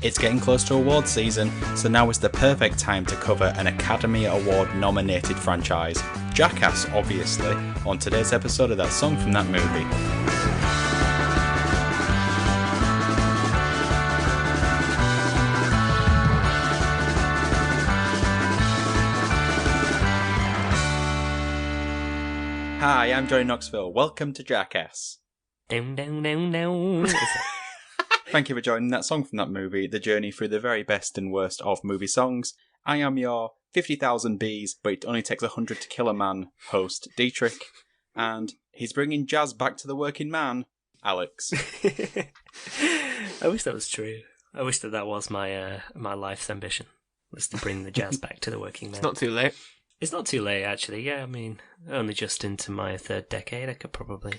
It's getting close to awards season, so now is the perfect time to cover an Academy Award nominated franchise. Jackass, obviously, on today's episode of That Song from That Movie. Hi, I'm Johnny Knoxville. Welcome to Jackass. Down, down, down, down. Thank you for joining That Song from That Movie, the journey through the very best and worst of movie songs. I am your 50,000 bees, but it only takes 100 to kill a man host, Dietrich, and he's bringing jazz back to the working man, Alex. I wish that was true. I wish that was my life's ambition, was to bring the jazz back to the working man. It's not too late. It's not too late, actually. Yeah, I mean, only just into my third decade. I could probably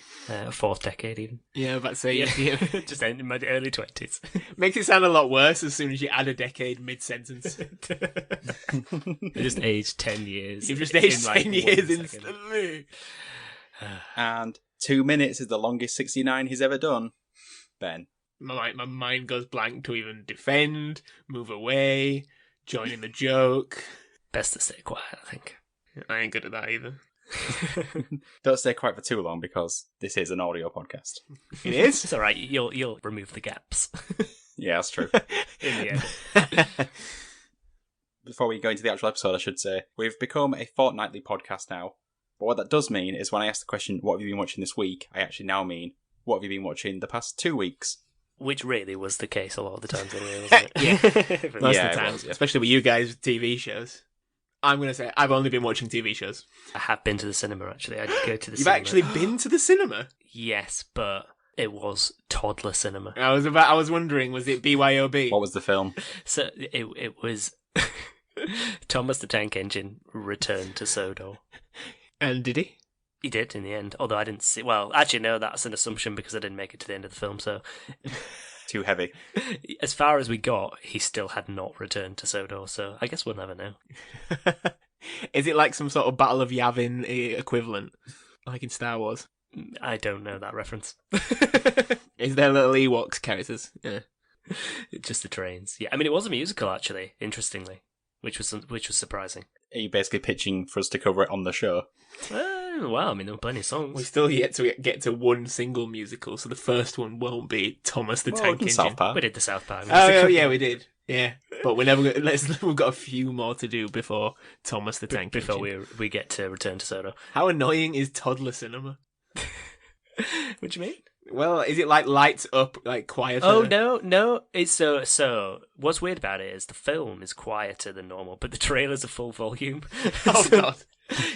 fourth decade even. Yeah, I was about to say yeah. Just in my early 20s. Makes it sound a lot worse as soon as you add a decade mid-sentence. I just aged 10 years. You've just aged 10 years 1 instantly. And 2 minutes is the longest 69 he's ever done. Ben. My mind goes blank to even defend, move away, join in the joke. Best to stay quiet, I think. I ain't good at that either. Don't stay quiet for too long because this is an audio podcast. It is? It's alright, you'll remove the gaps. Yeah, that's true. In the end. Before we go into the actual episode, I should say, we've become a fortnightly podcast now. But what that does mean is when I ask the question, what have you been watching this week? I actually now mean, what have you been watching the past 2 weeks? Which really was the case a lot of the times anyway, wasn't it? Yeah. Most Yeah, of the it time. was, yeah. Especially with you guys with TV shows. I'm going to say, I've only been watching TV shows. I have been to the cinema, actually. I did go to the You've cinema. actually been to the cinema? Yes, but it was toddler cinema. I was wondering, was it BYOB? What was the film? So it was Thomas the Tank Engine returned to Sodor. And did he? He did in the end, although I didn't see... Well, actually, no, that's an assumption because I didn't make it to the end of the film, so... Too heavy. As far as we got, he still had not returned to Sodor, so I guess we'll never know. Is it like some sort of Battle of Yavin equivalent? Like in Star Wars? I don't know that reference. Is there little Ewoks characters? Yeah. Just the trains. Yeah, I mean, it was a musical, actually, interestingly, which was surprising. Are you basically pitching for us to cover it on the show? Well, I mean, there were plenty of songs. We're still yet to get to one single musical, so the first one won't be Thomas the Tank Engine. South Park. We did the South Park Oh, musical. yeah, we did. Yeah, but we're never. We've got a few more to do before Thomas the Tank Before Engine. we get to return to Sodor. How annoying is toddler cinema? What do you mean? Well, is it like lights up, like quieter? Oh no! It's so. What's weird about it is the film is quieter than normal, but the trailer's a full volume. Oh So god!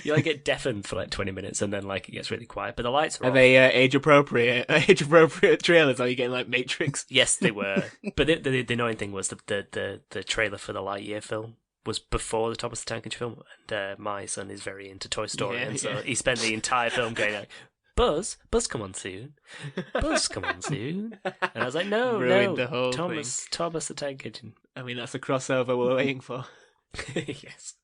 you like get deafened for like 20 minutes, and then like it gets really quiet. But the lights are Are off. they age appropriate? Age appropriate trailers? Are you getting like Matrix? Yes, they were. But the annoying thing was the trailer for the Lightyear film was before the Thomas the Tank Engine film, and my son is very into Toy Story, Yeah, and so yeah. he spent the entire film going like, Buzz, come on soon. Buzz, come on soon. And I was like, no, Ruined the whole Thomas the Tank Engine. I mean, that's the crossover we're waiting for. Yes.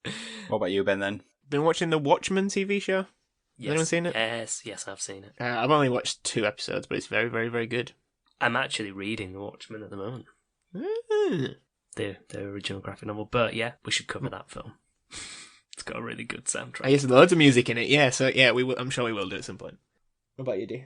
What about you, Ben, then? Been watching the Watchmen TV show? Yes. Anyone seen it? Yes, I've seen it. I've only watched 2 episodes, but it's very, very, very good. I'm actually reading The Watchmen at the moment. The original graphic novel. But yeah, we should cover that film. It's got a really good soundtrack. I guess there's loads of music in it, yeah, so yeah, we will, I'm sure we will do at some point. What about you, D?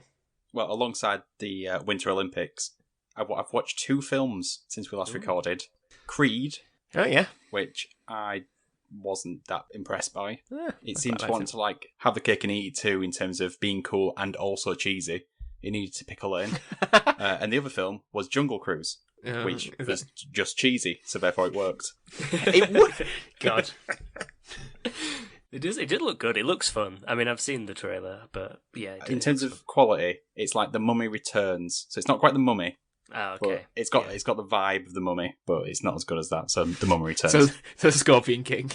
Well, alongside the Winter Olympics, I've watched 2 films since we last recorded. Creed, Oh, yeah. which I wasn't that impressed by. It I seemed quite to liked want to like have the cake and eat it too in terms of being cool and also cheesy. It needed to pick a lane. And the other film was Jungle Cruise, which is was just cheesy, so therefore it worked. It would. God. It did look good. It looks fun. I mean, I've seen the trailer, but yeah. In terms of quality, it's like The Mummy Returns. So it's not quite The Mummy, Oh, but okay. it's got the vibe of The Mummy, but it's not as good as that. So The Mummy Returns. So Scorpion King.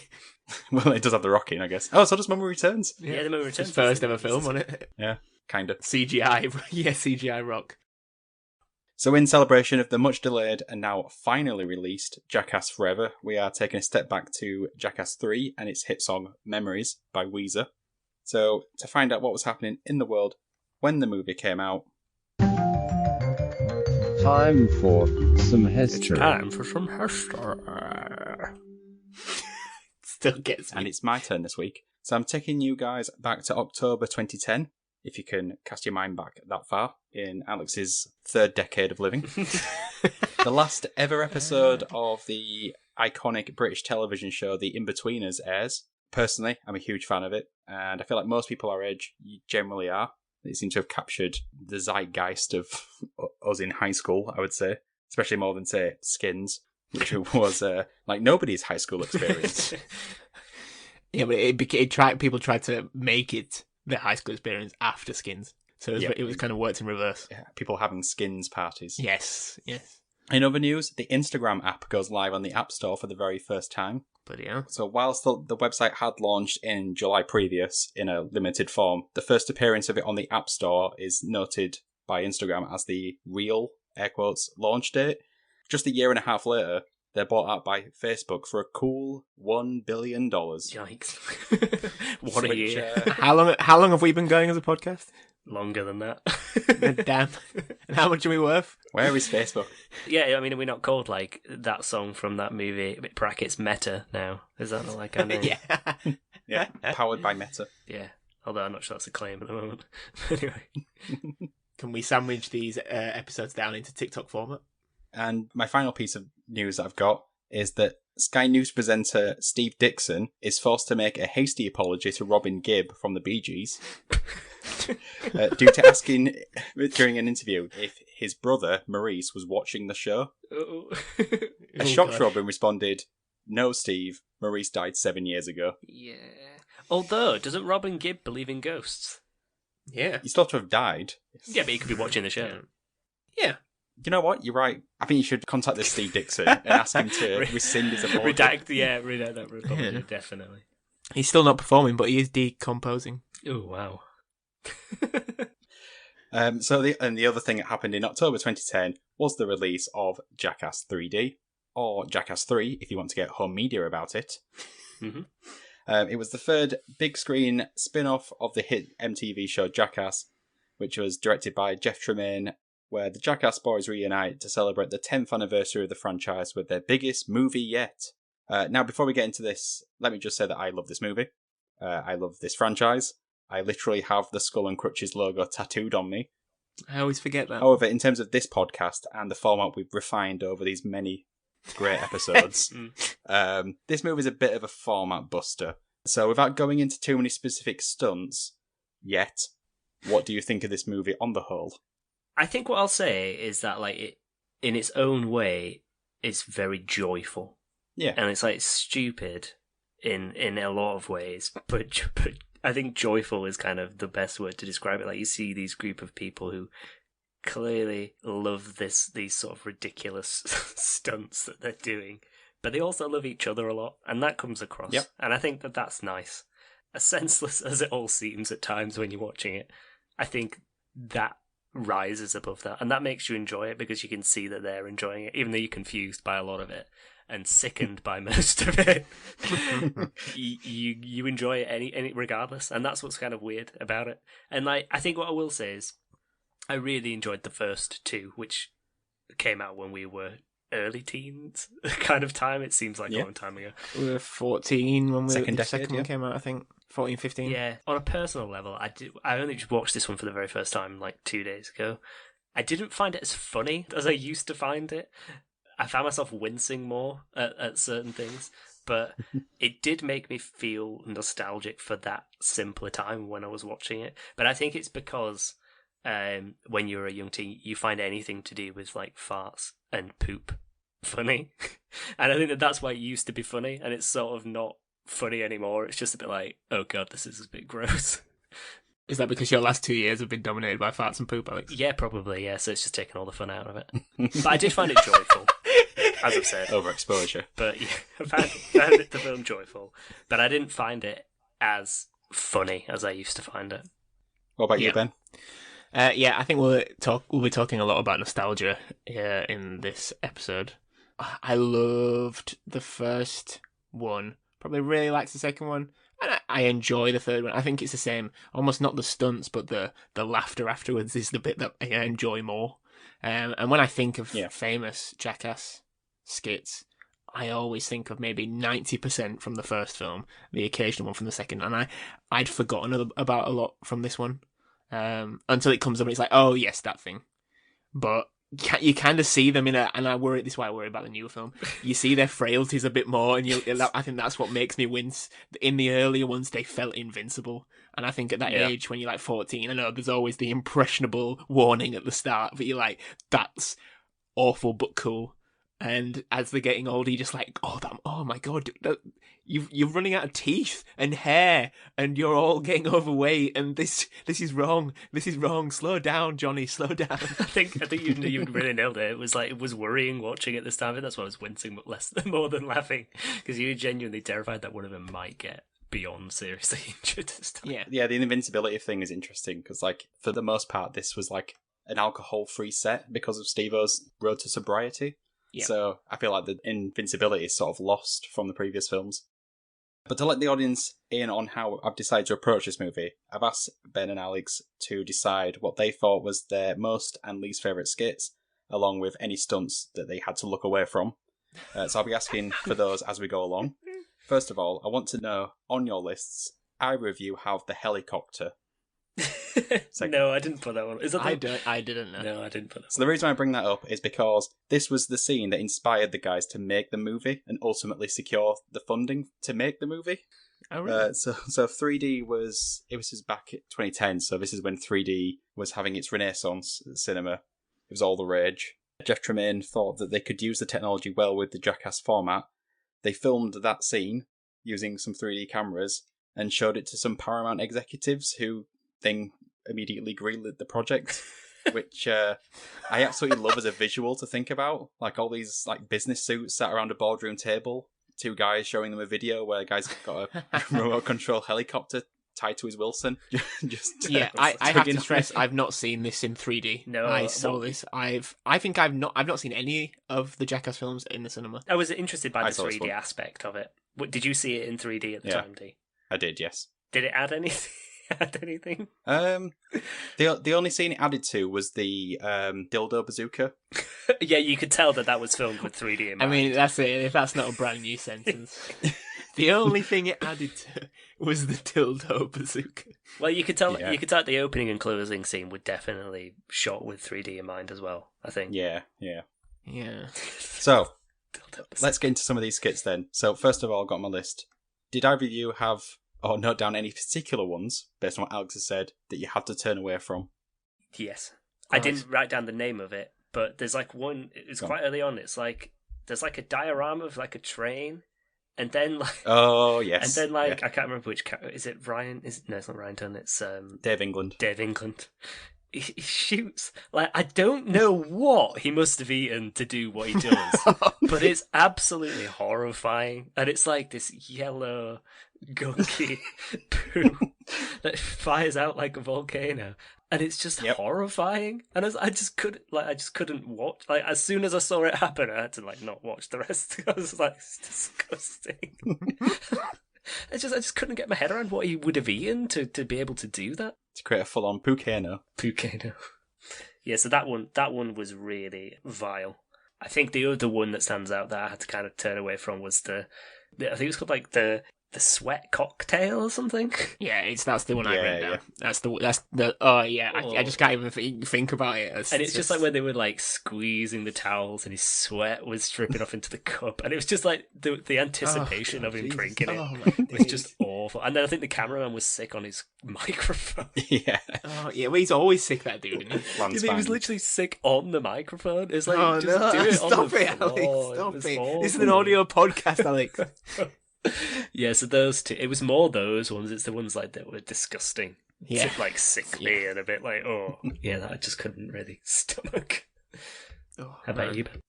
Well, it does have the rock in, I guess. Oh, so does Mummy Returns. Yeah, the movie His returns. first ever film on it. Yeah, kind of. CGI. Yeah, CGI rock. So in celebration of the much delayed and now finally released Jackass Forever, we are taking a step back to Jackass 3 and its hit song Memories by Weezer. So to find out what was happening in the world when the movie came out... time for some It's history. time for some history. Still gets me. And it's my turn this week. So I'm taking you guys back to October 2010, if you can cast your mind back that far, in Alex's third decade of living. The last ever episode of the iconic British television show The In-Betweeners airs. Personally, I'm a huge fan of it, and I feel like most people our age generally are. They seem to have captured the zeitgeist of us in high school, I would say. Especially more than, say, Skins, which was like nobody's high school experience. Yeah, but people tried to make it their high school experience after Skins. So it was kind of worked in reverse. Yeah, people having Skins parties. Yes. In other news, the Instagram app goes live on the App Store for the very first time. But yeah. So whilst the website had launched in July previous in a limited form, the first appearance of it on the App Store is noted by Instagram as the real, air quotes, launch date. Just a year and a half later, they're bought out by Facebook for a cool $1 billion. Yikes. What a year. How long have we been going as a podcast? Longer than that. Damn. And how much are we worth? Where is Facebook? Yeah, I mean, we're not called like that song from that movie, brackets Meta now. Is that not like our name? Yeah. Powered by Meta. Yeah. Although I'm not sure that's a claim at the moment. Anyway. Can we sandwich these episodes down into TikTok format? And my final piece of news that I've got is that Sky News presenter Steve Dixon is forced to make a hasty apology to Robin Gibb from the Bee Gees due to asking during an interview if his brother Maurice was watching the show. A shocked Robin responded, "No, Steve, Maurice died 7 years ago." Yeah. Although, doesn't Robin Gibb believe in ghosts? Yeah. He's thought to have died. Yeah, but he could be watching the show. Yeah. You know what? You're right. I think you should contact this Steve Dixon and ask him to rescind his apology. Redact that apology, definitely. He's still not performing, but he is decomposing. Oh, wow. So the other thing that happened in October 2010 was the release of Jackass 3D, or Jackass 3 if you want to get home media about it. Mm-hmm. It was the third big screen spin-off of the hit MTV show Jackass, which was directed by Jeff Tremaine, where the Jackass boys reunite to celebrate the 10th anniversary of the franchise with their biggest movie yet. Now, before we get into this, let me just say that I love this movie. I love this franchise. I literally have the Skull and Crutches logo tattooed on me. I always forget that. However, in terms of this podcast and the format we've refined over these many great episodes, this movie is a bit of a format buster. So without going into too many specific stunts yet, what do you think of this movie on the whole? I think what I'll say is that, like, it, in its own way, it's very joyful. Yeah. And it's, like, stupid in a lot of ways, but I think joyful is kind of the best word to describe it. Like, you see these group of people who clearly love these sort of ridiculous stunts that they're doing, but they also love each other a lot, and that comes across. Yep. And I think that that's nice. As senseless as it all seems at times when you're watching it, I think that rises above that, and that makes you enjoy it because you can see that they're enjoying it, even though you're confused by a lot of it and sickened by most of it. you enjoy it any regardless, and that's what's kind of weird about it. And like, I think what I will say is, I really enjoyed the first two, which came out when we were early teens kind of time. It seems like a long time ago. We were 14 when Second the decade, second one came out, I think. 14, 15. Yeah, on a personal level, I only just watched this one for the very first time like 2 days ago. I didn't find it as funny as I used to find it. I found myself wincing more at certain things, but it did make me feel nostalgic for that simpler time when I was watching it. But I think it's because when you're a young teen, you find anything to do with like farts and poop funny. And I think that that's why it used to be funny, and it's sort of not funny anymore. It's just a bit like, oh god, this is a bit gross. Is that because your last 2 years have been dominated by farts and poop, Alex? Yeah, probably, yeah. So it's just taken all the fun out of it. But I did find it joyful, as I've said. Overexposure. But yeah, I found it the film joyful. But I didn't find it as funny as I used to find it. What about you, Ben? Yeah, I think we'll be talking a lot about nostalgia in this episode. I loved the first one. Probably really liked the second one. And I enjoy the third one. I think it's the same. Almost not the stunts, but the laughter afterwards is the bit that I enjoy more. And when I think of Yeah. famous Jackass skits, I always think of maybe 90% from the first film, the occasional one from the second, and I'd forgotten about a lot from this one until it comes up and it's like, oh yes, that thing. But you kind of see them and this is why I worry about the newer film. You see their frailties a bit more, and I think that's what makes me wince. In the earlier ones, they felt invincible, and I think at that age, when you're like 14, I know there's always the impressionable warning at the start, but you're like, that's awful but cool. And as they're getting older, you're just like, oh my god, you're running out of teeth and hair, and you're all getting overweight, and this is wrong. This is wrong. Slow down, Johnny. Slow down. I think you really nailed it. It was worrying watching it this time. That's why I was wincing, but more than laughing, because you were genuinely terrified that one of them might get beyond seriously injured this time. Yeah. The invincibility thing is interesting because, like, for the most part, this was like an alcohol-free set because of Steve-O's road to sobriety. Yeah. So I feel like the invincibility is sort of lost from the previous films. But to let the audience in on how I've decided to approach this movie, I've asked Ben and Alex to decide what they thought was their most and least favourite skits, along with any stunts that they had to look away from. So I'll be asking for those as we go along. First of all, I want to know, on your lists, either of you have the helicopter. No, I didn't put that one. Is that I didn't know. No, I didn't put that. So the reason I bring that up is because this was the scene that inspired the guys to make the movie and ultimately secure the funding to make the movie. Oh, really? So 3D was back in 2010. So this is when 3D was having its renaissance at the cinema. It was all the rage. Jeff Tremaine thought that they could use the technology well with the Jackass format. They filmed that scene using some 3D cameras and showed it to some Paramount executives who then immediately greenlit the project, which I absolutely love as a visual to think about. Like all these like business suits sat around a boardroom table, two guys showing them a video where a guy's got a remote control helicopter tied to his Wilson. I have to stress, I've not seen this in 3D. No, I saw this. I've not seen any of the Jackass films in the cinema. I was interested by the 3D aspect of it. Did you see it in 3D at the time, D? I did, yes. Did it add anything? Anything? The only scene it added to was the dildo bazooka. Yeah, you could tell that was filmed with 3D in mind. I mean, that's it. If that's not a brand new sentence. The only thing it added to was the dildo bazooka. Well, you could tell. Yeah. You could tell the opening and closing scene were definitely shot with 3D in mind as well. I think. Yeah. So, let's get into some of these skits then. So, first of all, I've got my list. Did either of you have or note down any particular ones, based on what Alex has said, that you had to turn away from? Yes. I didn't write down the name of it, but there's like one, it's quite early on, it's like, there's like a diorama of like a train, and then like... Oh, yes. And then like, I can't remember which character, is it Ryan? No, it's not Ryan Dunn, it's... Dave England. Dave England. He shoots, like, I don't know what he must have eaten to do what he does, but it's absolutely horrifying, and it's like this yellow... gunky poo that fires out like a volcano, and it's just horrifying. And I just couldn't watch. Like as soon as I saw it happen, I had to like not watch the rest. I was like, it's disgusting. I just couldn't get my head around what he would have eaten to be able to do that. To create a full-on poocano. Yeah, so that one was really vile. I think the other one that stands out that I had to kind of turn away from was I think it was called like the sweat cocktail or something. Yeah, that's the one I read down. Yeah. I just can't even think about it. It's just like when they were like squeezing the towels and his sweat was dripping off into the cup, and it was just like the anticipation of him drinking it was just awful. And then I think the cameraman was sick on his microphone. Yeah. Oh yeah, well he's always sick, that dude, isn't he? He was literally sick on the microphone. It's like, do it stop it, Alex. Stop it. This is an audio podcast, Alex. Yeah, so those two. It was more those ones. It's the ones like that were disgusting. Yeah, like sickly and a bit like that I just couldn't really stomach. How about you, Ben?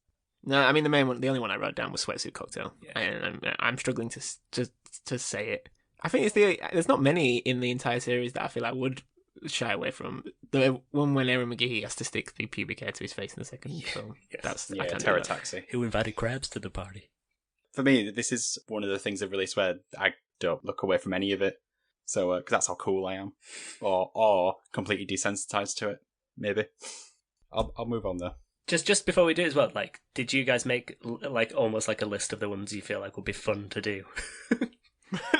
No, I mean the only one I wrote down was Sweatsuit Cocktail, and I'm struggling to say it. I think there's not many in the entire series that I feel I would shy away from. The one when Aaron McGee has to stick the pubic hair to his face in the second film. That's Terror Taxi. Who invited crabs to the party? For me, this is one of the things I've released where I don't look away from any of it. So, because that's how cool I am. Or completely desensitized to it, maybe. I'll move on though. Just before we do as well, like, did you guys make like almost like a list of the ones you feel like would be fun to do?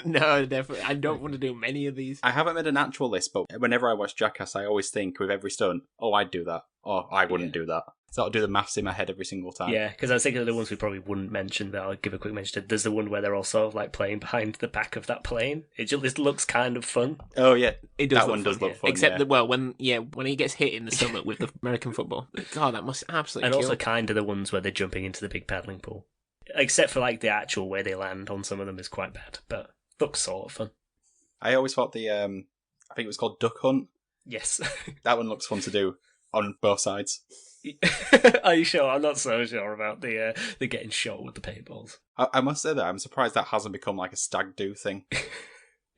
No, definitely. I don't want to do many of these. I haven't made an actual list, but whenever I watch Jackass, I always think with every stunt, oh, I'd do that. Or I wouldn't do that. So I'll do the maths in my head every single time. Yeah, because I was thinking of the ones we probably wouldn't mention, but I'll give a quick mention. There's the one where they're all sort of like playing behind the back of that plane. It just looks kind of fun. Oh yeah, It does. that one does look fun. Except yeah. that, well, when he gets hit in the stomach with the American football, God, that must absolutely. And kill. also kind of the ones where they're jumping into the big paddling pool. Except for like the actual where they land on some of them is quite bad, but looks sort of fun. I always thought the I think it was called Duck Hunt. Yes. That one looks fun to do on both sides. Are you sure? I'm not so sure about the getting shot with the paintballs. I must say that I'm surprised that hasn't become like a stag do thing.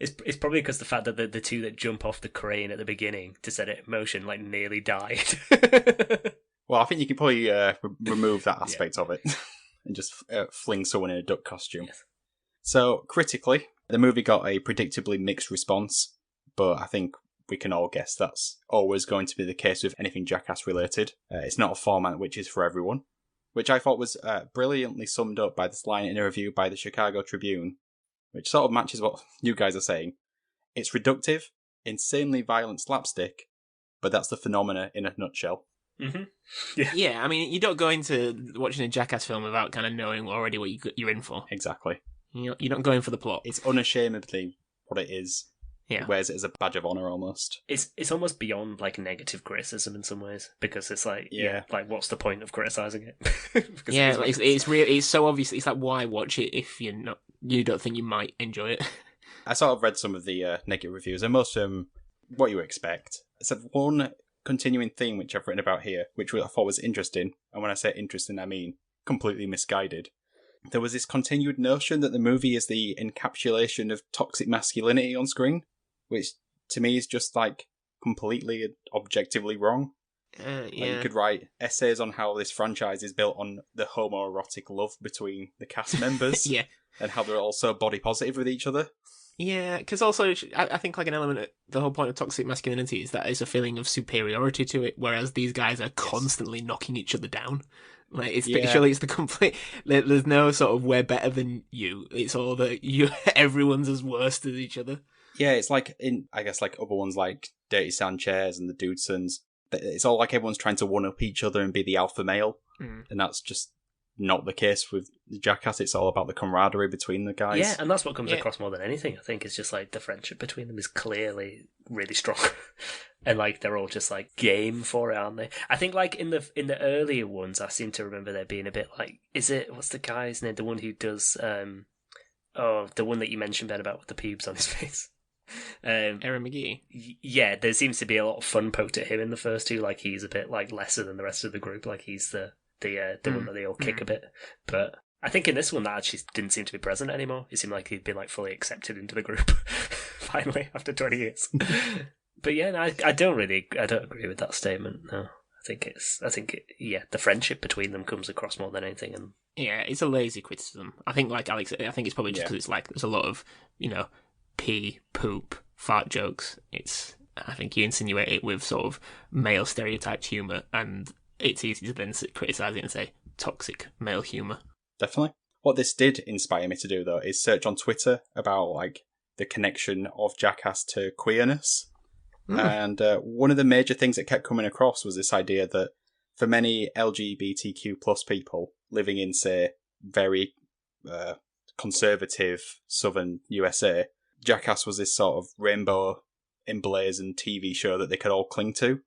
It's probably because the fact that the two that jump off the crane at the beginning to set it in motion like nearly died. Well, I think you can probably remove that aspect of it and just fling someone in a duck costume. Yes. So, critically, the movie got a predictably mixed response, but I think we can all guess that's always going to be the case with anything Jackass related. It's not a format which is for everyone, which I thought was brilliantly summed up by this line in a review by the Chicago Tribune, which sort of matches what you guys are saying. It's reductive, insanely violent slapstick, but that's the phenomena in a nutshell. Mm-hmm. Yeah, I mean, you don't go into watching a Jackass film without kind of knowing already what you're in for. Exactly. You're not going for the plot. It's unashamedly what it is. Yeah. It wears it as a badge of honour almost. It's almost beyond like negative criticism in some ways, because it's like like what's the point of criticising it? Yeah, it's so obvious. It's like, why watch it if you don't think you might enjoy it? I sort of read some of the negative reviews, and most of them, what you would expect. Except one continuing theme which I've written about here, which I thought was interesting, and when I say interesting, I mean completely misguided. There was this continued notion that the movie is the encapsulation of toxic masculinity on screen, which to me is just like completely objectively wrong. Yeah. Like, you could write essays on how this franchise is built on the homoerotic love between the cast members. Yeah. And how they're also body positive with each other. Yeah, because also I think like an element of the whole point of toxic masculinity is that there's a feeling of superiority to it, whereas these guys are constantly knocking each other down. Like surely it's the complete. There's no sort of we're better than you. It's all that everyone's as worst as each other. Yeah, it's like in I guess like other ones like Dirty Sanchez and the Dudesons. It's all like everyone's trying to one up each other and be the alpha male, and that's just not the case with Jackass. It's all about the camaraderie between the guys. Yeah, and that's what comes across more than anything. I think it's just like the friendship between them is clearly really strong, and like they're all just like game for it, aren't they? I think like in the earlier ones, I seem to remember there being a bit like, what's the guy's name? The one who does the one that you mentioned, Ben, about with the pubes on his face. Aaron McGee. Yeah, there seems to be a lot of fun poked at him in the first two. Like he's a bit like lesser than the rest of the group. Like he's the one that they all kick a bit. But I think in this one that actually didn't seem to be present anymore. It seemed like he'd been like fully accepted into the group finally after 20 years. But yeah, no, I don't agree with that statement. No, the friendship between them comes across more than anything. And yeah, it's a lazy criticism. I think like Alex, I think it's probably just because it's like there's a lot of pee, poop, fart jokes. I think you insinuate it with sort of male stereotyped humour, and it's easy to then criticise it and say toxic male humour. Definitely. What this did inspire me to do, though, is search on Twitter about like the connection of Jackass to queerness. And one of the major things that kept coming across was this idea that for many LGBTQ plus people living in, say, very conservative southern USA, Jackass was this sort of rainbow emblazoned TV show that they could all cling to.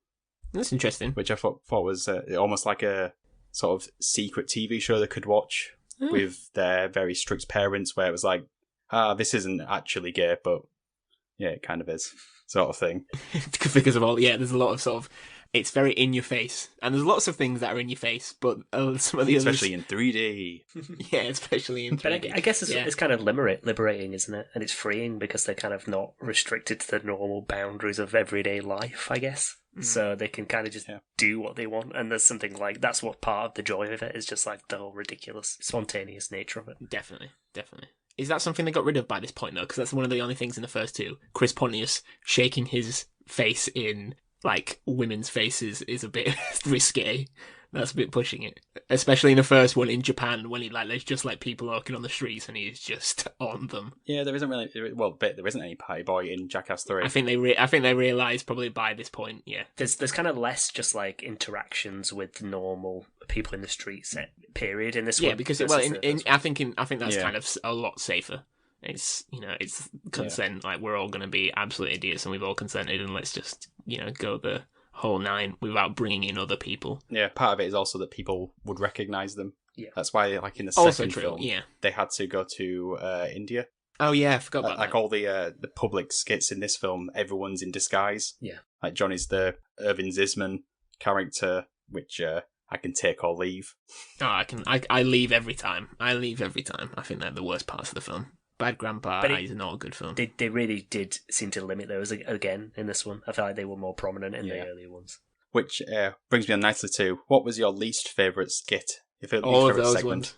That's interesting. Which I thought was almost like a sort of secret TV show they could watch with their very strict parents, where it was like, this isn't actually gay, but yeah, it kind of is, sort of thing. Because of all, there's a lot of sort of, it's very in your face, and there's lots of things that are in your face, but some of the especially others, in 3D. Yeah, especially in 3D. But I guess it's kind of liberating, isn't it? And it's freeing because they're kind of not restricted to the normal boundaries of everyday life, I guess. So they can kind of just do what they want, and there's something like that's what part of the joy of it is, just like the whole ridiculous, spontaneous nature of it. Definitely. Is that something they got rid of by this point, though? Because that's one of the only things in the first two. Chris Pontius shaking his face in like women's faces is a bit risque. That's a bit pushing it, especially in the first one in Japan when there's just like people walking on the streets and he's just on them. Yeah, there isn't any party boy in Jackass 3. I think they realise probably by this point. Yeah, there's kind of less just like interactions with normal people in the street set period in this one. Yeah, because I think that's kind of a lot safer. It's it's consent. Like we're all going to be absolute idiots and we've all consented and let's just go the whole nine without bringing in other people. Yeah, part of it is also that people would recognise them. Yeah, that's why, like in the second film, they had to go to India. Oh yeah, I forgot about that. Like all the public skits in this film, everyone's in disguise. Yeah, like Johnny's the Irving Zisman character, which I can take or leave. Oh, I leave every time. I think they're the worst parts of the film. Bad Grandpa is not a good film. They really did seem to limit those again in this one. I felt like they were more prominent in the earlier ones. Which brings me on nicely to, what was your least favourite skit? All of those ones.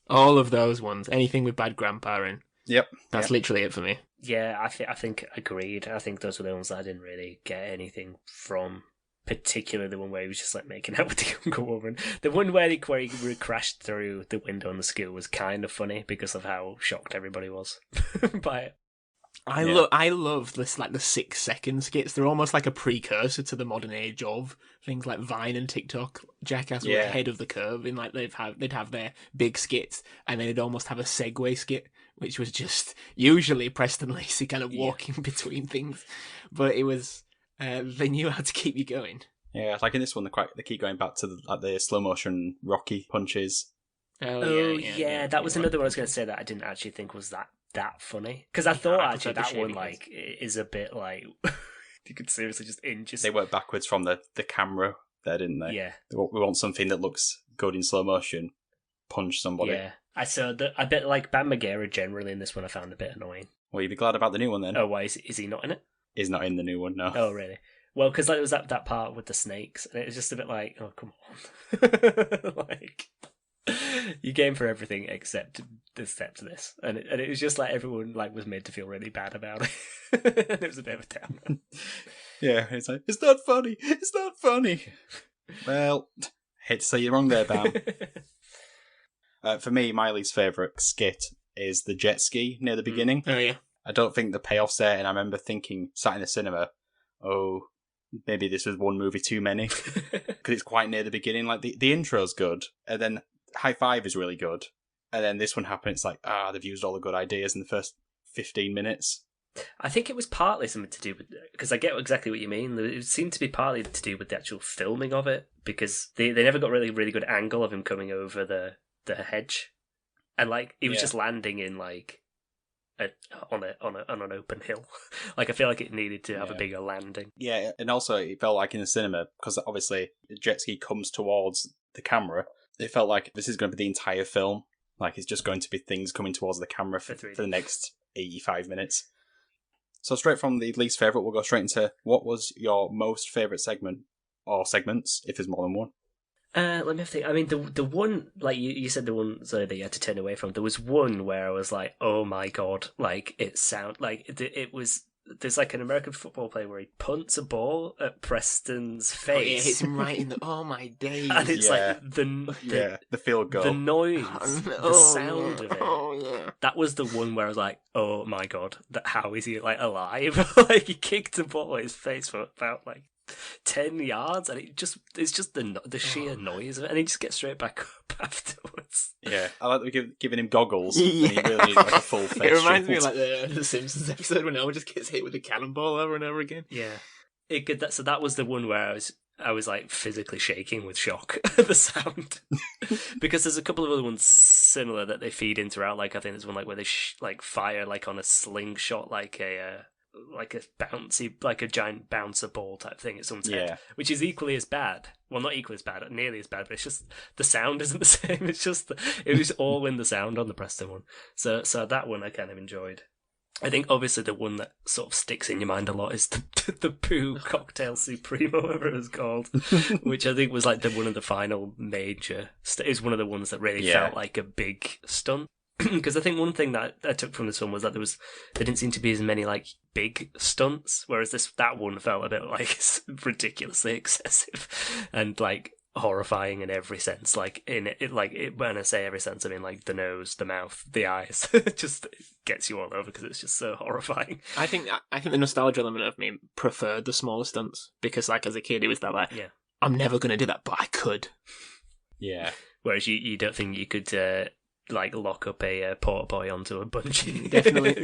All of those ones. Anything with Bad Grandpa in. Yep. That's literally it for me. Yeah, I think agreed. I think those were the ones that I didn't really get anything from. Particularly the one where he was just like making out with the younger woman. The one where he crashed through the window in the school was kind of funny because of how shocked everybody was by it. I love this, like the 6-second skits. They're almost like a precursor to the modern age of things like Vine and TikTok. Jackass were ahead of the curve in like they'd have their big skits and then they'd almost have a segue skit, which was just usually Preston Lacey kind of walking between things, but it was. They knew how to keep you going. Yeah, like in this one, they keep going back to the slow motion Rocky punches. Yeah, that was another one I was going to say that I didn't actually think was that funny because I thought actually that one like is a bit like you could seriously just they work backwards from the camera there, didn't they? Yeah, we want something that looks good in slow motion. Punch somebody. Yeah, I bet like Bam Margera generally in this one I found a bit annoying. Well, you'd be glad about the new one then. Oh, why is he not in it? Is not in the new one, no. Oh, really? Well, because like, it was that part with the snakes, and it was just a bit like, oh, come on. Like, you game for everything except this. And it was just like everyone like was made to feel really bad about it. And it was a bit of a downer. Yeah, it's like, it's not funny. It's not funny. Well, hate to say you're wrong there, Bam. For me, my least favourite skit is the jet ski near the beginning. Oh, yeah. I don't think the payoff's there, and I remember thinking, sat in the cinema, oh, maybe this was one movie too many, because it's quite near the beginning. Like, the intro's good, and then High Five is really good, and then this one happened, it's like, they've used all the good ideas in the first 15 minutes. I think it was partly something to do with, because I get exactly what you mean, it seemed to be partly to do with the actual filming of it, because they never got really, really good angle of him coming over the hedge, and like, he was just landing in like, on an open hill. Like I feel like it needed to have a bigger landing. Yeah, and also it felt like in the cinema, because obviously the jet ski comes towards the camera, it felt like this is going to be the entire film. Like it's just going to be things coming towards the camera for the next 85 minutes. So straight from the least favourite, we'll go straight into what was your most favourite segment, or segments, if there's more than one. Let me think. I mean, the one, like you said, the one that you had to turn away from. There was one where I was like, "Oh my god!" Like it was. There's like an American football player where he punts a ball at Preston's face. Oh, yeah, hits him right in the. Oh my days! And it's like the field goal, the noise, the sound of it. Oh yeah. That was the one where I was like, "Oh my god! How is he like alive?" Like he kicked a ball at his face for about like 10 yards, and it's just the sheer noise of it, and he just gets straight back up afterwards. Yeah, I like giving him goggles. Yeah. And he really needs like a full face. It reminds me of like the Simpsons episode when Homer just gets hit with a cannonball over and over again. Yeah, so that was the one where I was like physically shaking with shock at the sound, because there's a couple of other ones similar that they feed in throughout. Like I think there's one like where they like fire like on a slingshot, like a bouncy, like a giant bouncer ball type thing at someone's head, which is equally as bad. Well, not equally as bad, nearly as bad, but it's just the sound isn't the same. It's just it was all in the sound on the Preston one. So that one I kind of enjoyed. I think obviously the one that sort of sticks in your mind a lot is the Pooh Cocktail Supremo, whatever it was called, which I think was like one of the final major. It was one of the ones that really felt like a big stunt. Because I think one thing that I took from this film was that there didn't seem to be as many like big stunts, whereas that one felt a bit like ridiculously excessive and like horrifying in every sense. Like when I say every sense, I mean like the nose, the mouth, the eyes. It just gets you all over because it's just so horrifying. I think the nostalgia element of me preferred the smaller stunts because, like, as a kid, it was that like, Yeah. I'm never going to do that, but I could. Yeah. Whereas you don't think you could like lock up a porta boy onto a bungee?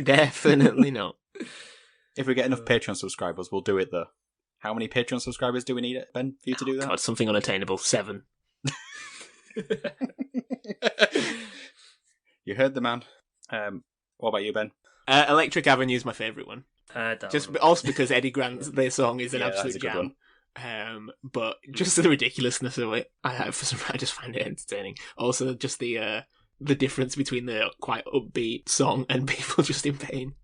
Definitely not. If we get enough Patreon subscribers, we'll do it though. How many Patreon subscribers do we need, Ben, for you to do that? God, something unattainable. 7. You heard the man. What about you, Ben? Electric Avenue is my favourite one. Also because Eddie Grant's their song is an absolute jam. But just the ridiculousness of it, I just find it entertaining. Also, just the difference between the quite upbeat song and people just in pain.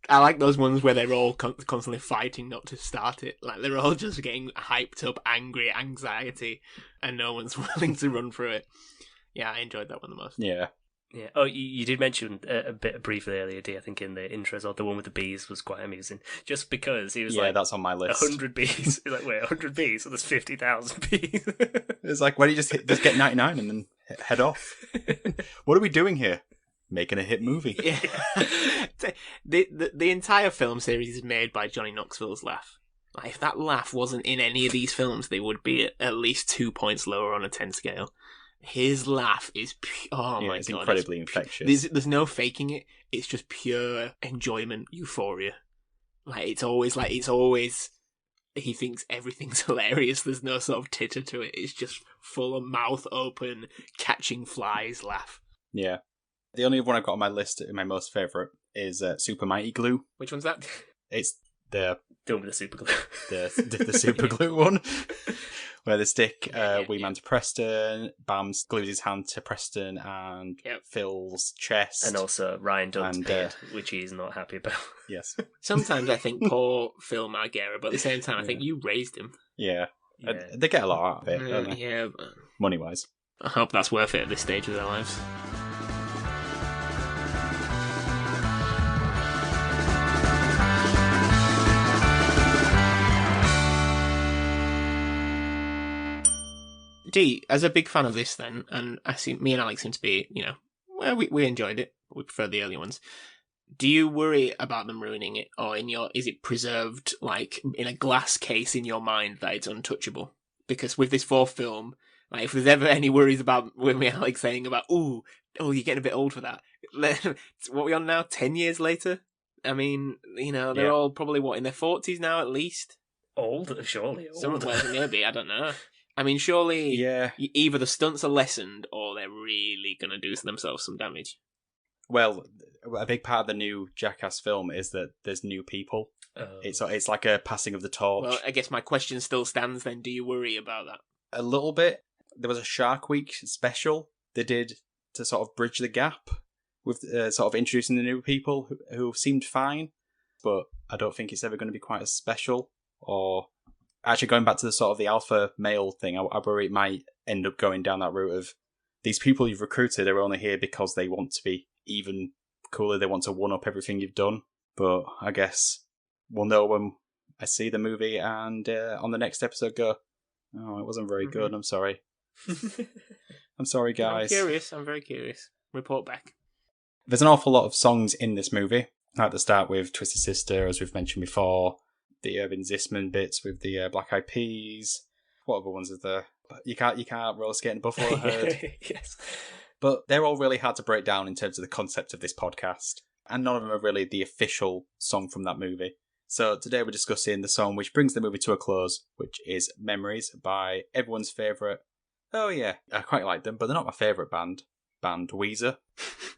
I like those ones where they're all constantly fighting not to start it. Like, they're all just getting hyped up, angry, anxiety, and no one's willing to run through it. Yeah, I enjoyed that one the most. Yeah. Yeah. Oh, you did mention a bit briefly earlier, I think, in the intros, or the one with the bees was quite amusing. Just because he was like, that's on my list. 100 bees. He's like, wait, 100 bees? So there's 50,000 bees. It's like, why don't you just get 99 and then head off? What are we doing here? Making a hit movie. Yeah. The entire film series is made by Johnny Knoxville's laugh. Like, if that laugh wasn't in any of these films, they would be at least 2 points lower on a 10 scale. His laugh is my god, it's incredibly infectious. There's no faking it. It's just pure enjoyment, euphoria. It's always he thinks everything's hilarious. There's no sort of titter to it. It's just full of mouth open, catching flies laugh. Yeah. The only one I've got on my list, my most favourite, is Super Mighty Glue. Which one's that? It's the Film with the super glue. the super glue one, where they stick Wee Man to Preston, Bam glues his hand to Preston and Phil's chest, and also Ryan Dunn's beard, which he's not happy about. Yes. Sometimes I think poor Phil Margera, but at the same time I think you raised him. Yeah. They get a lot out of it, don't they? Yeah. Money wise. I hope that's worth it at this stage of their lives. D, as a big fan of this then, and I see me and Alex seem to be, we enjoyed it. We prefer the early ones. Do you worry about them ruining it, or is it preserved like in a glass case in your mind that it's untouchable? Because with this fourth film, like, if there's ever any worries about with me and Alex saying about, oh, you're getting a bit old for that. What are we on now? 10 years later? I mean, they're all probably in their 40s now at least. Old, surely. Well, maybe, I don't know. I mean, surely either the stunts are lessened or they're really going to do themselves some damage. Well, a big part of the new Jackass film is that there's new people. It's like a passing of the torch. Well, I guess my question still stands then. Do you worry about that? A little bit. There was a Shark Week special they did to sort of bridge the gap with sort of introducing the new people who seemed fine, but I don't think it's ever going to be quite as special. Or actually going back to the sort of the alpha male thing, I worry it might end up going down that route of these people you've recruited are only here because they want to be even cooler, they want to one-up everything you've done. But I guess we'll know when I see the movie and on the next episode go, oh, it wasn't very good, I'm sorry. I'm sorry, guys. I'm very curious. Report back. There's an awful lot of songs in this movie. I like to start with Twisted Sister, as we've mentioned before. The Irving Zisman bits with the Black Eyed Peas. What other ones is there? You can't roller skate in Buffalo Herd. Yes. But they're all really hard to break down in terms of the concept of this podcast. And none of them are really the official song from that movie. So today we're discussing the song which brings the movie to a close, which is Memories by everyone's favourite. Oh yeah, I quite like them, but they're not my favourite band Weezer.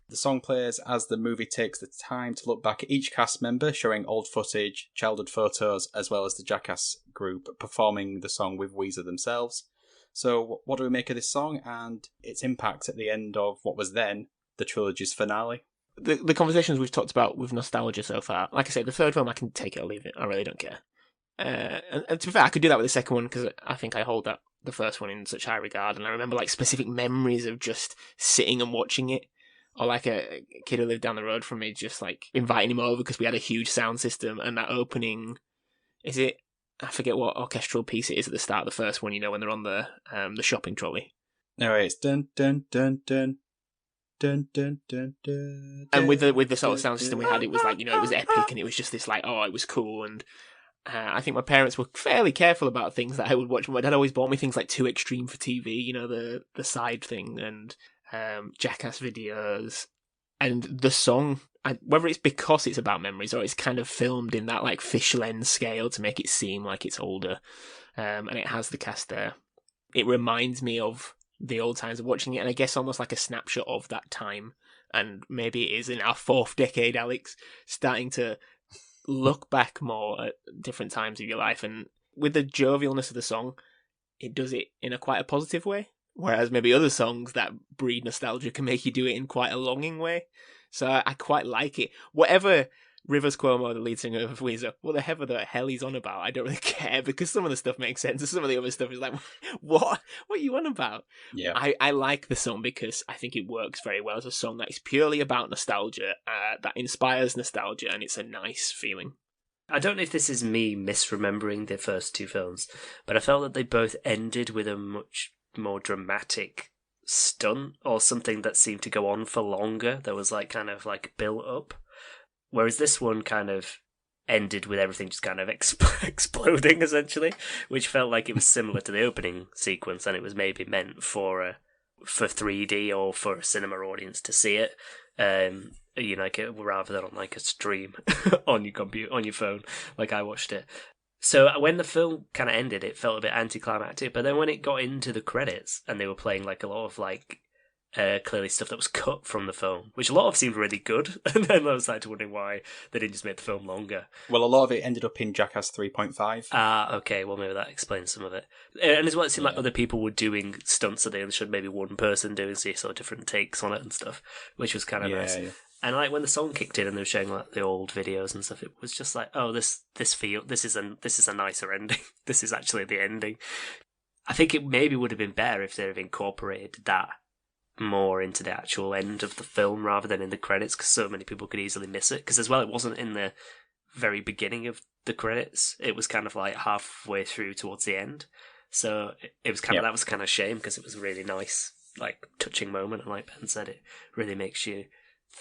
The song plays as the movie takes the time to look back at each cast member, showing old footage, childhood photos, as well as the Jackass group performing the song with Weezer themselves. So what do we make of this song and its impact at the end of what was then the trilogy's finale? The conversations we've talked about with nostalgia so far, like I said, the third film I can take it or leave it. I really don't care. And to be fair, I could do that with the second one because I think I hold the first one in such high regard, and I remember like specific memories of just sitting and watching it. Or like a kid who lived down the road from me, just like inviting him over because we had a huge sound system, and that opening, I forget what orchestral piece it is at the start of the first one, when they're on the shopping trolley. No, it's dun dun dun dun dun dun dun dun. And with the sort of sound system we had, it was like, it was epic, and it was just this like, oh, it was cool. And I think my parents were fairly careful about things that I would watch. My dad always bought me things like Too Extreme for TV, the side thing, and Jackass videos. And the song, whether it's because it's about memories or it's kind of filmed in that like fish lens scale to make it seem like it's older, and it has the cast there, it reminds me of the old times of watching it, and I guess almost like a snapshot of that time. And maybe it is in our fourth decade, Alex, starting to look back more at different times of your life. And with the jovialness of the song, it does it in a quite a positive way. Whereas maybe other songs that breed nostalgia can make you do it in quite a longing way. So I quite like it. Whatever Rivers Cuomo, the lead singer of Weezer, whatever the hell he's on about, I don't really care, because some of the stuff makes sense and some of the other stuff is like, what are you on about? Yeah. I like the song because I think it works very well as a song that is purely about nostalgia, that inspires nostalgia, and it's a nice feeling. I don't know if this is me misremembering the first two films, but I felt that they both ended with a much more dramatic stunt or something that seemed to go on for longer. There was like kind of like built up. Whereas this one kind of ended with everything just kind of exploding, essentially, which felt like it was similar to the opening sequence, and it was maybe meant for 3D or for a cinema audience to see it, rather than on like a stream on your phone, like I watched it. So when the film kind of ended, it felt a bit anticlimactic, but then when it got into the credits and they were playing like a lot of like clearly stuff that was cut from the film, which a lot of seemed really good, and then I was like wondering why they didn't just make the film longer. Well, a lot of it ended up in Jackass 3.5. Okay, well maybe that explains some of it. And as well, it seemed like other people were doing stunts that they showed maybe one person doing, so you saw different takes on it and stuff, which was kind of nice. Yeah. And like when the song kicked in and they were showing like the old videos and stuff, it was just like, oh, this is a nicer ending. This is actually the ending. I think it maybe would have been better if they'd have incorporated that more into the actual end of the film rather than in the credits, because so many people could easily miss it. Because as well, it wasn't in the very beginning of the credits. It was kind of like halfway through towards the end. So it was kind of, that was kind of a shame, because it was a really nice, like, touching moment. And like Ben said, it really makes you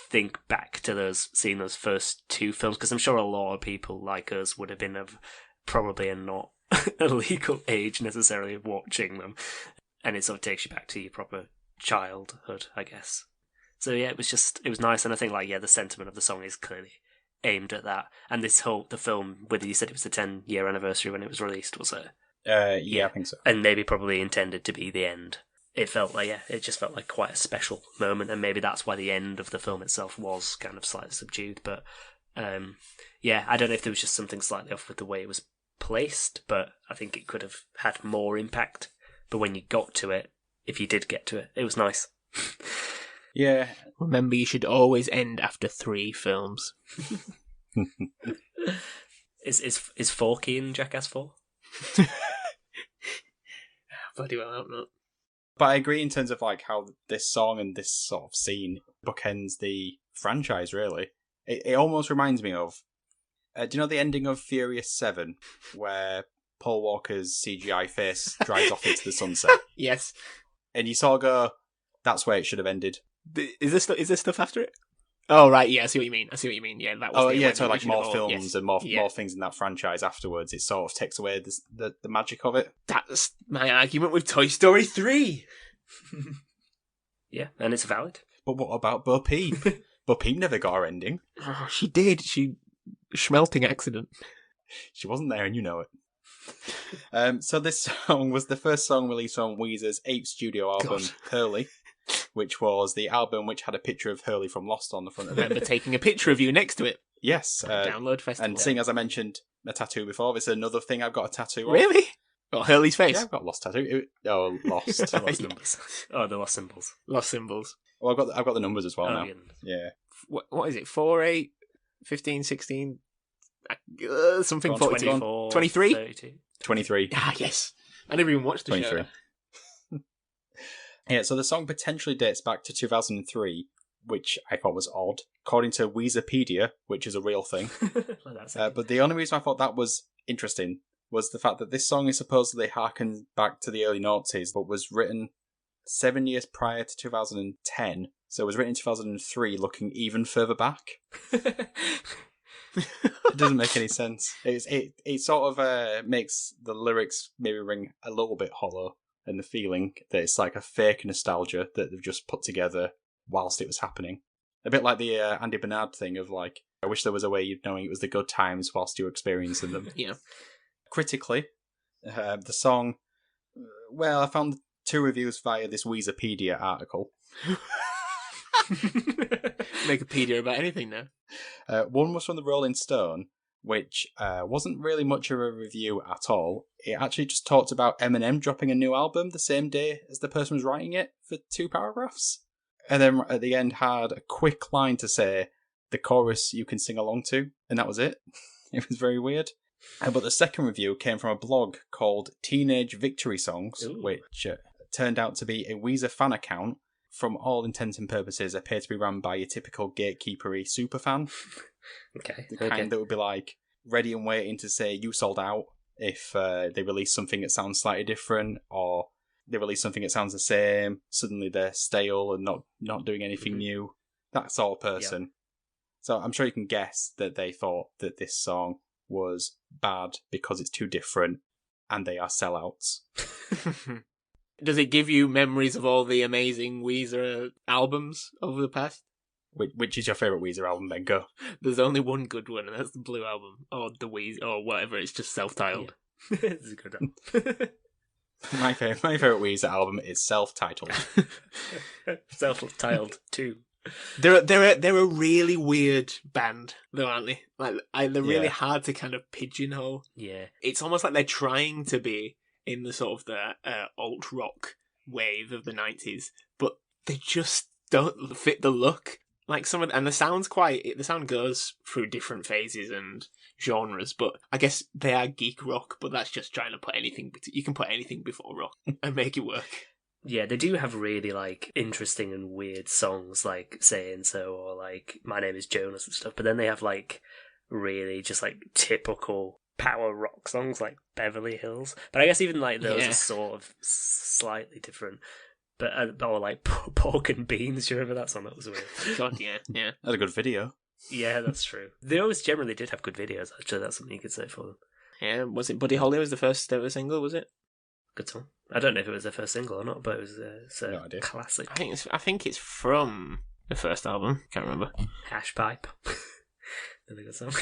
think back to seeing those first two films, because I'm sure a lot of people like us would have been of probably a not a legal age necessarily of watching them, and it sort of takes you back to your proper childhood, I guess. So yeah, it was nice, and I think the sentiment of the song is clearly aimed at that. And the film, whether you said it was the 10-year anniversary when it was released, was it? Yeah, I think so. And maybe probably intended to be the end. It felt like, it just felt like quite a special moment, and maybe that's why the end of the film itself was kind of slightly subdued. But I don't know if there was just something slightly off with the way it was placed, but I think it could have had more impact. But when you got to it, if you did get to it, it was nice. Yeah. Remember, you should always end after 3 films. Is Forky in Jackass 4? Bloody well, I hope not. But I agree in terms of like how this song and this sort of scene bookends the franchise, really. It almost reminds me of, do you know the ending of Furious 7, where Paul Walker's CGI face drives off into the sunset? Yes. And you sort of go, that's where it should have ended. Is there stuff after it? Oh, right, yeah, I see what you mean. Yeah, that was so like more films and more things in that franchise afterwards. It sort of takes away the magic of it. That's my argument with Toy Story 3. Yeah, and it's valid. But what about Bo Peep? Bo Peep never got her ending. Oh, she did. Schmelting accident. She wasn't there, and you know it. So this song was the first song released on Weezer's 8th studio album, Hurley, which was the album which had a picture of Hurley from Lost on the front of it. Remember taking a picture of you next to it. Yes. Download festival. And seeing as I mentioned a tattoo before, it's another thing I've got a tattoo of. Really? Got Hurley's face? Yeah, I've got Lost tattoo. Lost. Lost numbers. Oh, the Lost symbols. Lost symbols. Well, I've got the numbers as well now. Yeah. What is it? 4, 8, 15, 16... something 24, 23? 32. 23. Ah, yes. I never even watched the 23. show. Yeah, so the song potentially dates back to 2003, which I thought was odd. According to Wikipedia, which is a real thing. But the only reason I thought that was interesting was the fact that this song is supposedly harkened back to the early noughties, but was written 7 years prior to 2010. So it was written in 2003, looking even further back. It doesn't make any sense. It sort of makes the lyrics maybe ring a little bit hollow, and the feeling that it's like a fake nostalgia that they've just put together whilst it was happening. A bit like the Andy Bernard thing of like, I wish there was a way of knowing it was the good times whilst you were experiencing them. Yeah. Critically, the song, well, I found 2 reviews via this Wikipedia article. Wikipedia about anything now. One was from the Rolling Stone, which wasn't really much of a review at all. It actually just talked about Eminem dropping a new album the same day as the person was writing it for 2 paragraphs. And then at the end had a quick line to say, the chorus you can sing along to, and that was it. It was very weird. But the second review came from a blog called Teenage Victory Songs, Ooh. which turned out to be a Weezer fan account. From all intents and purposes, appear to be run by your typical gatekeepery superfan. Okay. The kind that would be like ready and waiting to say you sold out if they release something that sounds slightly different, or they release something that sounds the same. Suddenly they're stale and not doing anything new. That sort of person. Yep. So I'm sure you can guess that they thought that this song was bad because it's too different, and they are sellouts. Does it give you memories of all the amazing Weezer albums over the past? Which is your favourite Weezer album, then? Go. There's only one good one, and that's the Blue Album. Or the Weezer, or whatever, it's just self-titled. Yeah. It's a good album. My favourite Weezer album is self-titled. Self-titled 2. They're a really weird band, though, aren't they? Like, they're really hard to kind of pigeonhole. Yeah. It's almost like they're trying to be in the sort of the alt-rock wave of the 90s, but they just don't fit the look. Like and the sound goes through different phases and genres, but I guess they are geek rock, but that's just trying to put anything, you can put anything before rock and make it work. Yeah, they do have really, like, interesting and weird songs, like Saying So, or, like, My Name is Jonas and stuff, but then they have, like, really just, like, typical power rock songs, like Beverly Hills. But I guess even, like, those are sort of slightly different. But, or, like, Pork and Beans, do you remember that song? That was weird. God, yeah. That's a good video. Yeah, that's true. They always generally did have good videos, actually. That's something you could say for them. Yeah, was it Buddy Holly was the first ever single, was it? Good song. I don't know if it was their first single or not, but it was a classic. I think it's from the first album. Can't remember. Hash Pipe. Another good song.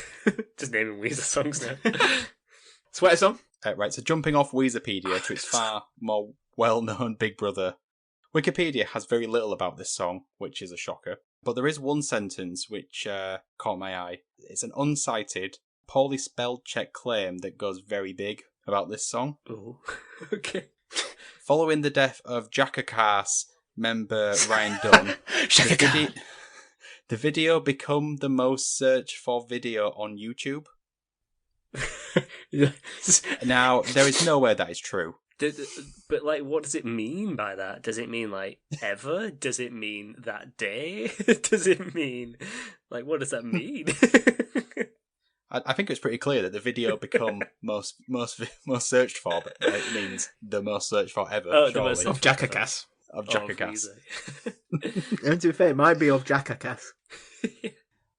Just naming Weezer songs now. Sweater song. Right, so jumping off Wikipedia to its far more well-known Big Brother. Wikipedia has very little about this song, which is a shocker. But there is one sentence which caught my eye. It's an uncited, poorly spelled check claim that goes very big about this song. Oh, okay. Following the death of Jackass member Ryan Dunn, the video become the most searched for video on YouTube. Now, there is no way that is true. But, like, what does it mean by that? Does it mean, like, ever? Does it mean that day? Does it mean, like, what does that mean? I think it's pretty clear that the video become most searched for, but it means the most searched for ever. Oh, the most of Jackass. Of Jackass. And to be fair, it might be of Jackass.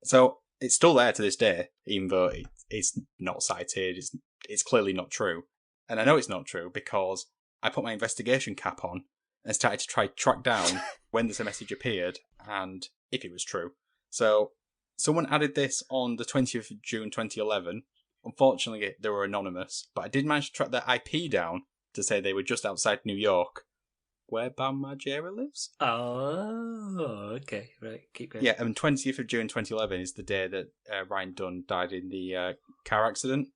So it's still there to this day, even though it's not cited. It's clearly not true, and I know it's not true because I put my investigation cap on and started to try track down when this message appeared and if it was true. So someone added this on the 20th of June 2011. Unfortunately, they were anonymous, but I did manage to track their IP down to say they were just outside New York, where Bam Margera lives. Oh, okay, right, keep going. Yeah, and 20th of June 2011 is the day that Ryan Dunn died in the car accident.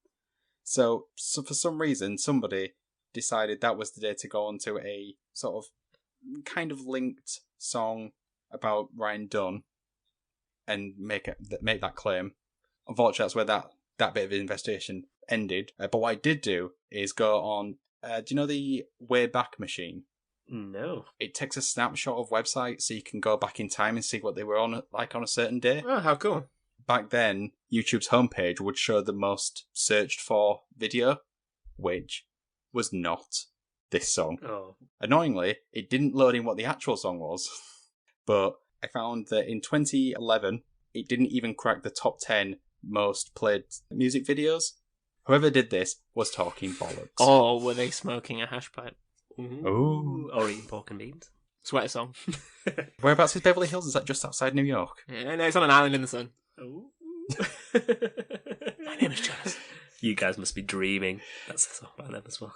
So for some reason, somebody decided that was the day to go on to a sort of kind of linked song about Ryan Dunn and make that claim. Unfortunately, that's where that bit of investigation ended. But what I did do is go on, do you know the Wayback Machine? No. It takes a snapshot of websites so you can go back in time and see what they were on like on a certain day. Oh, how cool. Back then, YouTube's homepage would show the most searched for video, which was not this song. Oh. Annoyingly, it didn't load in what the actual song was, but I found that in 2011, it didn't even crack the top 10 most played music videos. Whoever did this was talking bollocks. Oh, were they smoking a hash pipe? Ooh. Or eating pork and beans. Sweater song. Whereabouts is Beverly Hills? Is that just outside New York? Yeah, no, it's on an island in the sun. Oh. My name is Jonas. You guys must be dreaming. That's a song by them as well.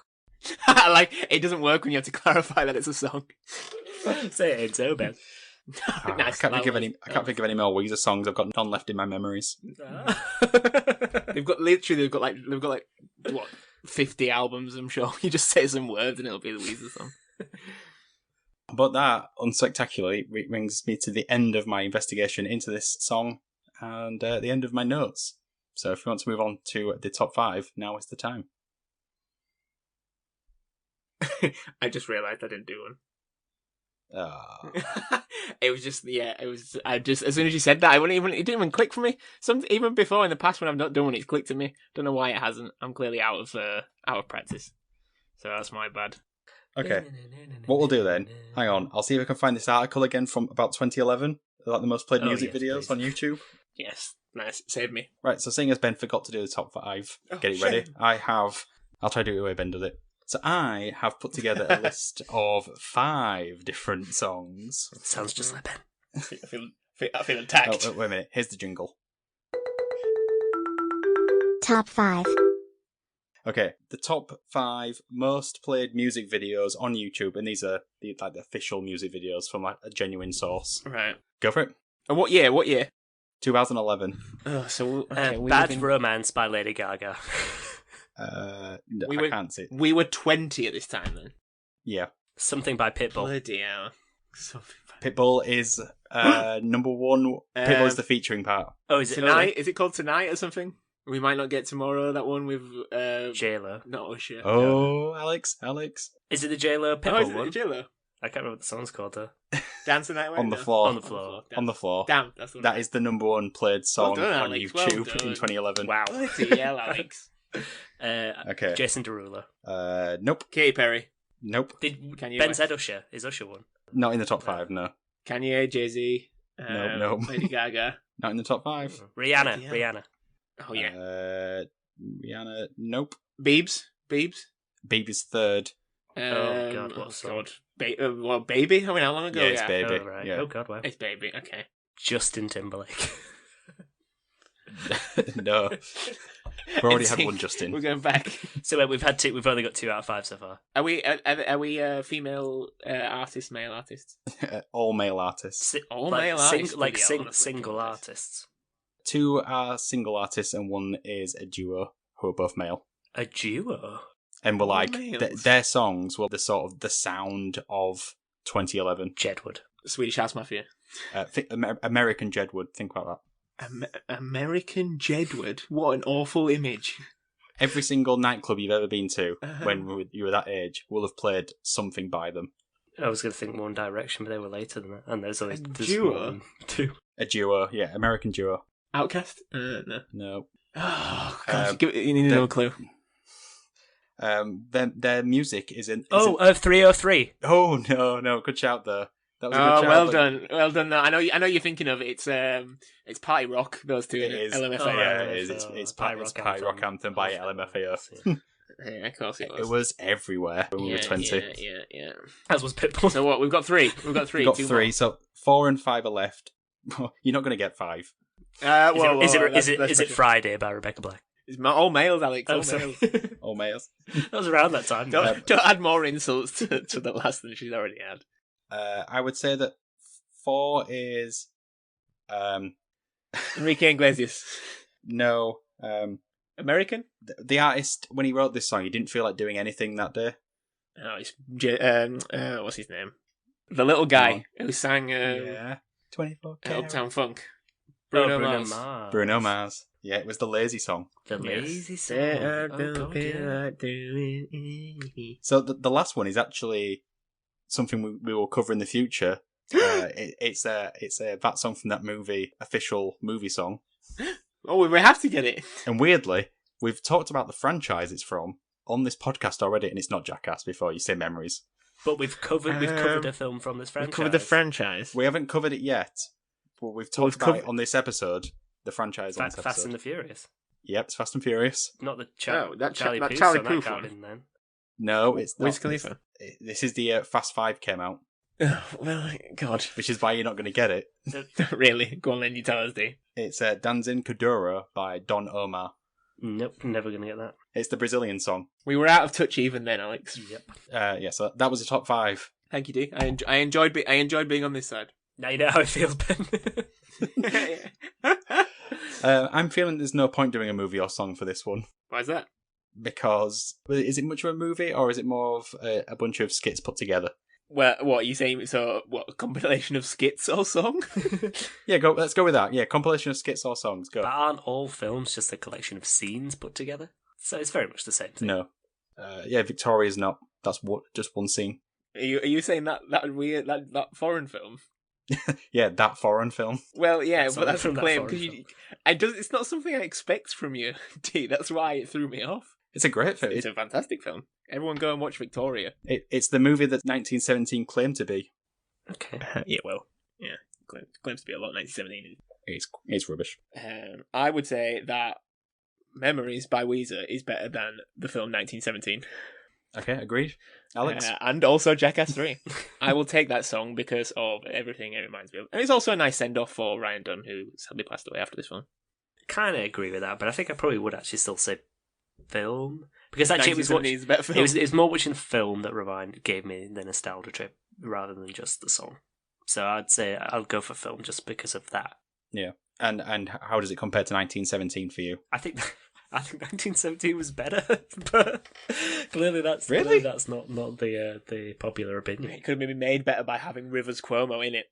Like, it doesn't work when you have to clarify that it's a song. Say it ain't so bad. Nice, I can't think of any more Weezer songs. I've got none left in my memories. they've got like what 50 albums. I'm sure you just say some words and it'll be the Weezer song. But that, unspectacularly, brings me to the end of my investigation into this song and the end of my notes. So if you want to move on to the top 5, now is the time. I just realised I didn't do one. Ah. It was just, I just, as soon as you said that, it didn't even click for me. Even before in the past when I've not done one, it's clicked to me. Don't know why it hasn't. I'm clearly out of practice. So that's my bad. Okay. What we'll do then, hang on, I'll see if I can find this article again from about 2011, like the most played music videos please. on YouTube. Yes, nice. Save me. Right, so seeing as Ben forgot to do the top 5, get it ready. I'll try to do it the way Ben does it. So I have put together a list of 5 different songs. It sounds just like Ben. I feel attacked. Oh, wait a minute, here's the jingle. Top 5. Okay, the top 5 most played music videos on YouTube, and these are the official music videos from like a genuine source. Right. Go for it. And what year? 2011. Oh, so okay, Bad Romance by Lady Gaga. No, We I were- can't see it. we were 20 at this time then. Yeah. Something by Pitbull. Bloody hell. Pitbull is number 1. Pitbull is the featuring part. Oh, is it Tonight? Is it called Tonight or something? We might not get tomorrow. That one with J-Lo? not Usher. Oh, Alex. Is it the J-Lo Oh, Pitbull is it one? J-Lo? I can't remember what the song's called though. Dancing That Way? On the No. floor. On the floor. Damn. On the floor. Damn, that's the one. That is the number 1 played song Well done, on Alex. YouTube Well done. in 2011. Wow. Bloody hell, Alex. Okay. Jason Derulo. Nope. Katy Perry. Nope. Did Kanye Ben West. said Usher? Is Usher one? Not in the top 5, no. Kanye, Jay-Z. Nope. Lady Gaga. Not in the top 5. Rihanna. Yeah. Rihanna. Oh, yeah. Rihanna, nope. Biebs. Baby's 3rd. Oh, God, what song? What, Baby? I mean, how long ago? Yeah, it's Baby. Oh, right. Yeah. Oh, God, wow. It's Baby, okay. Justin Timberlake. No. We've already had It's- one, Justin. We're going back. So we've had 2. We've only got 2 out of 5 so far. Are we female artists, male artists? All male artists. All male artists? Bloody hell, honestly, single God. artists. 2 are single artists and 1 is a duo who are both male. A duo. And were All like, males. their songs were the sort of the sound of 2011. Jedward. Swedish House Mafia. American Jedward, think about that. American Jedward? What an awful image. Every single nightclub you've ever been to Uh-huh. when you were that age will have played something by them. I was going to think One Direction, but they were later than that. And there's only there's duo? more than 2. A duo, yeah, American duo. Outcast? No. No. Oh, God, Um, you need no clue. Their music is in. Oh, 303. Oh no! Good shout there. That was a good Oh, shout. well but- done, well done. No, I know you're thinking of it. It's Party Rock. Those two. It is. LMFAO. Oh, Yeah, yeah. it is. It's Pie Rock Anthem by LMFAO. Yeah, of course it was. It was everywhere when we were 20. Yeah. As was Pitbull. So what? We've got 3. We got 2 3, more. so 4 and 5 are left. You're not going to get 5. Is it Friday by Rebecca Black? It's all males, Alex. All Oh, sorry. males. All males. That was around that time. Don't add more insults to the last than she's already had. I would say that 4 is Enrique Iglesias. no. American? The artist, when he wrote this song, he didn't feel like doing anything that day. Oh, it's what's his name? The little guy who sang 24K. Uptown Funk. Bruno Bruno Mars. Mars. Bruno Mars. Yeah, it was the lazy song. The Yes. lazy song. Say I Oh, don't God, feel yeah. like doing it. So the last one is actually something we will cover in the future. It's that song from that movie, official movie song. Oh, we have to get it. And weirdly, we've talked about the franchise it's from on this podcast already, and it's not Jackass before you say Memories. But we've covered a film from this franchise. We've covered the franchise. We haven't covered it yet, but we've talked about it on this episode. The franchise on this episode. Fast and the Furious. Yep, it's Fast and Furious. Not the Charlie Puth Puth song one. then. No, it's not. Wiz Khalifa. This is the Fast 5 came out. Well, God. Which is why you're not going to get it. Really? Go on then, you tell us, D. It's Danzin Kuduro by Don Omar. Nope, never going to get that. It's the Brazilian song. We were out of touch even then, Alex. Yep. So that was the top 5. Thank you, D. I enjoyed being on this side. Now you know how it feels, Ben. I'm feeling there's no point doing a movie or song for this one. Why is that? Because, is it much of a movie, or is it more of a bunch of skits put together? Well, what are you saying? So, what, a compilation of skits or song? Yeah, let's go with that. Yeah, compilation of skits or songs. Go. But aren't all films just a collection of scenes put together? So it's very much the same thing. No. Yeah, Victoria's not. That's just one scene. Are you saying that weird that foreign film? Yeah, that foreign film. Well, yeah, but that's a from that claim foreign because it's not something I expect from you, D. That's why it threw me off. It's a great film. It's a fantastic film. Everyone go and watch Victoria. It's the movie that 1917 claimed to be. Okay. Yeah, claims to be a lot. 1917. It's rubbish. I would say that Memories by Weezer is better than the film 1917. Okay, agreed. Alex? And also Jackass 3. I will take that song because of everything it reminds me of. And it's also a nice send-off for Ryan Dunn, who sadly passed away after this film. Kind of agree with that, but I think I probably would actually still say film. Because actually it was more watching the film that gave me the nostalgia trip rather than just the song. So I'd say I'll go for film just because of that. Yeah. And how does it compare to 1917 for you? I think 1917 was better, but clearly that's not the popular opinion. It could have been made better by having Rivers Cuomo in it.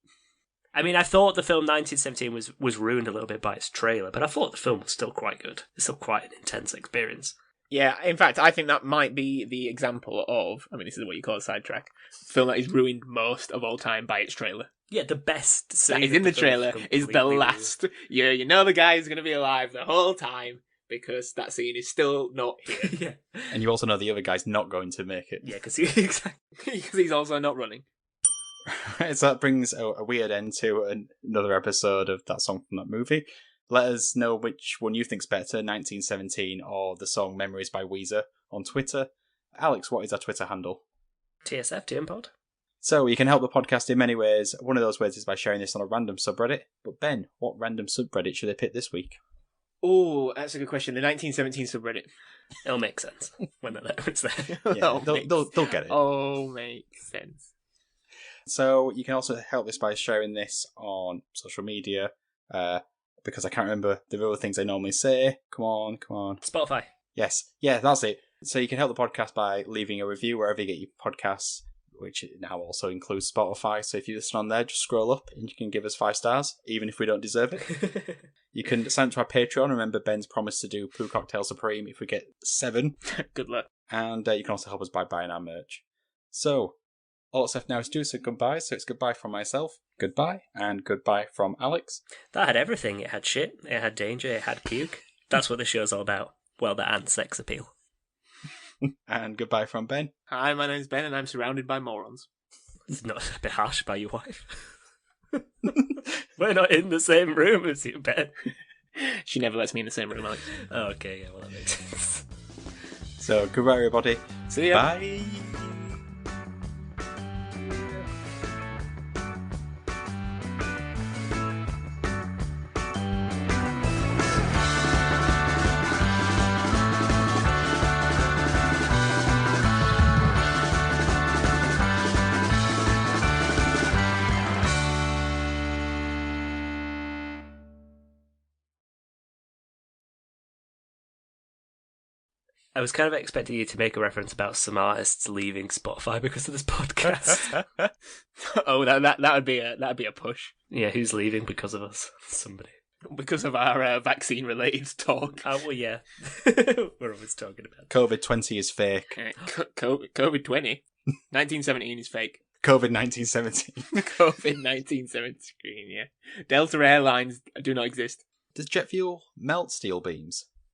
I mean, I thought the film 1917 was ruined a little bit by its trailer, but I thought the film was still quite good. It's still quite an intense experience. Yeah, in fact, I think that might be the example of, I mean, this is what you call a sidetrack, film that is ruined most of all time by its trailer. Yeah, the best scene that is in the trailer is the last. Yeah, you know the guy is going to be alive the whole time because that scene is still not here. Yeah. And you also know the other guy's not going to make it. Yeah, because he's also not running. So that brings a weird end to another episode of that song from that movie. Let us know which one you think's better, 1917 or the song Memories by Weezer on Twitter. Alex, what is our Twitter handle? TSF, TMPod. So you can help the podcast in many ways. One of those ways is by sharing this on a random subreddit. But Ben, what random subreddit should they pick this week? Oh, that's a good question. The 1917 subreddit. It'll make sense when it's there. Yeah, they'll get it. Oh, makes sense. So you can also help this by sharing this on social media. Because I can't remember the other things I normally say. Come on. Spotify. Yes. Yeah, that's it. So you can help the podcast by leaving a review wherever you get your podcasts, which now also includes Spotify. So if you listen on there, just scroll up and you can give us 5 stars, even if we don't deserve it. You can sign up to our Patreon. Remember Ben's promise to do Poo Cocktail Supreme if we get 7. Good luck. And you can also help us by buying our merch. So all that's left now is to do some goodbye. So it's goodbye from myself, goodbye, and goodbye from Alex. That had everything. It had shit, it had danger, it had puke. That's what this show's all about. Well, that and sex appeal. And goodbye from Ben. Hi, my name's Ben and I'm surrounded by morons. It's not a bit harsh by your wife. We're not in the same room as you, Ben. She never lets me in the same room, Alex. Oh, okay, yeah, well, that makes sense. So goodbye, everybody. See ya. Bye. I was kind of expecting you to make a reference about some artists leaving Spotify because of this podcast. Oh, that'd be a push. Yeah, who's leaving because of us? Somebody. Because of our vaccine-related talk. Oh, well, yeah. We're always talking about COVID-20 is fake. COVID-20? 1917 is fake. COVID-19 17. COVID-19 screen, yeah. Delta Airlines do not exist. Does jet fuel melt steel beams?